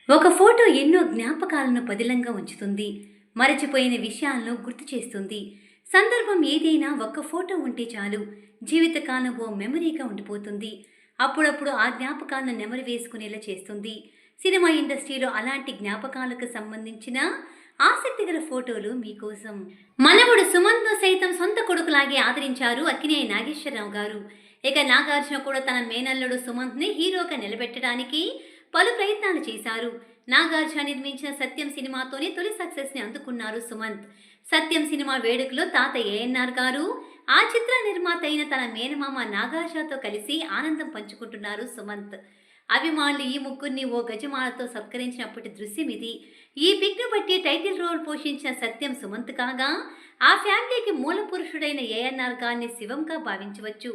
ఒక ఫోటో ఎన్నో జ్ఞాపకాలను పదిలంగా ఉంచుతుంది. మరచిపోయిన విషయాలను గుర్తు చేస్తుంది. సందర్భం ఏదైనా ఒక్క ఫోటో ఉంటే చాలు జీవితకాలం ఓ మెమరీగా ఉండిపోతుంది. అప్పుడప్పుడు ఆ జ్ఞాపకాలను నెమరు వేసుకునేలా చేస్తుంది. సినిమా ఇండస్ట్రీలో అలాంటి జ్ఞాపకాలకు సంబంధించిన ఆసక్తిగల ఫోటోలు మీకోసం. మనవడు సుమంత్ను సైతం సొంత కొడుకులాగే ఆదరించారు అక్కినేని నాగేశ్వరరావు గారు. ఇక నాగార్జున కూడా తన మేనల్లుడు సుమంత్ని హీరోగా నిలబెట్టడానికి పలు ప్రయత్నాలు చేశారు. నాగార్జున నిర్మించిన సత్యం సినిమాతోనే తొలి సక్సెస్ ని అందుకున్నారు సుమంత్. సత్యం సినిమా వేడుకలో తాత ఏఎన్ఆర్ గారు, ఆ చిత్ర నిర్మాత అయిన తన మేనమామ నాగార్జునతో కలిసి ఆనందం పంచుకుంటున్నారు సుమంత్. అభిమానులు ఈ ముగ్గురిని ఓ గజమాలతో సత్కరించినప్పటి దృశ్యం ఇది. ఈ పిక్ ను బట్టి టైటిల్ రోల్ పోషించిన సత్యం సుమంత్ కాగా, ఆ ఫ్యామిలీకి మూల పురుషుడైన ఏఎన్ఆర్ గారిని శివంగా భావించవచ్చు.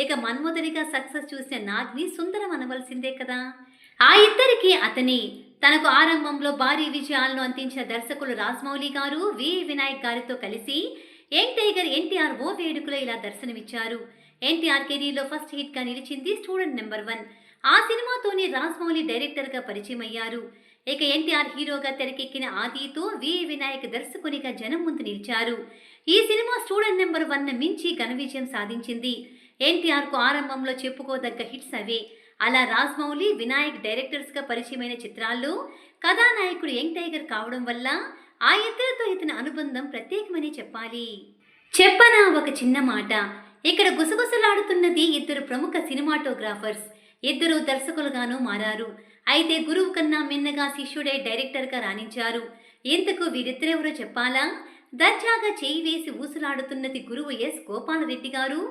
ఇక మన్మధుడిగా సక్సెస్ చూసిన నాగ్ని సుందరం అనవలసిందే కదా. ఆ ఇద్దరికి అతని తనకు ఆరంభంలో భారీ విజయాలను అందించిన దర్శకులు రాజమౌళి గారు, వి వినాయక్ గారితో కలిసి యంగ్ టైగర్ ఎన్టీఆర్ ఓ వేడుకలో ఇలా దర్శనమిచ్చారు. ఎన్టీఆర్ కెరీర్లో ఫస్ట్ హిట్ గా నిలిచింది స్టూడెంట్ నెంబర్ 1. ఆ సినిమాతోనే రాజమౌళి డైరెక్టర్ గా పరిచయం అయ్యారు. ఇక ఎన్టీఆర్ హీరోగా తెరకెక్కిన ఆదితో వి వినాయక్ దర్శకునిగా జనం ముందు నిలిచారు. ఈ సినిమా స్టూడెంట్ నెంబర్ 1 మించి ఘన విజయం సాధించింది. ఎన్టీఆర్ కు ఆరంభంలో చెప్పుకోదగ్గ హిట్స్ అవే. అలా రాజమౌళి, వినాయక్ డైరెక్టర్స్గా పరిచయమైన చిత్రాల్లో కథానాయకుడు యంగ్ టైగర్ కావడం వల్ల ఆ ఇద్దరితో ఇతని అనుబంధం ప్రత్యేకమని చెప్పాలి. చెప్పనా ఒక చిన్న మాట. ఇక్కడ గుసగుసలాడుతున్నది ఇద్దరు ప్రముఖ సినిమాటోగ్రాఫర్స్. ఇద్దరు దర్శకులుగాను మారారు. అయితే గురువు కన్నా మిన్నగా శిష్యుడై డైరెక్టర్గా రాణించారు. ఇంతకు వీరిద్దరెవరో చెప్పాలా? దర్జాగా చేయి వేసి ఊసులాడుతున్నది గురువు ఎస్ గోపాలరెడ్డి గారు.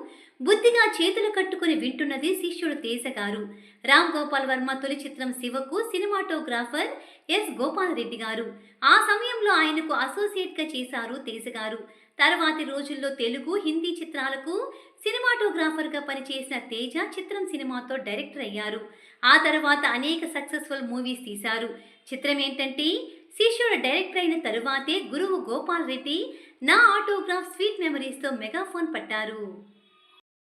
బుద్ధిగా చేతులు కట్టుకుని వింటున్నది శిష్యుడు తేజ గారు. రామ్ గోపాల్ వర్మ తొలి చిత్రం శివకు సినిమాటోగ్రాఫర్ ఎస్ గోపాలరెడ్డి గారు. ఆ సమయంలో ఆయనకు అసోసియేట్గా చేశారు తేజ గారు. తర్వాతి రోజుల్లో తెలుగు, హిందీ చిత్రాలకు సినిమాటోగ్రాఫర్గా పనిచేసిన తేజ చిత్రం సినిమాతో డైరెక్టర్ అయ్యారు. ఆ తర్వాత అనేక సక్సెస్ఫుల్ మూవీస్ తీశారు. చిత్రం ఏంటంటే, శిష్యుడు డైరెక్టర్ అయిన తరువాతే గురువు గోపాల్ రెడ్డి నా ఆటోగ్రాఫ్ స్వీట్ మెమరీస్తో మెగాఫోన్ పట్టారు.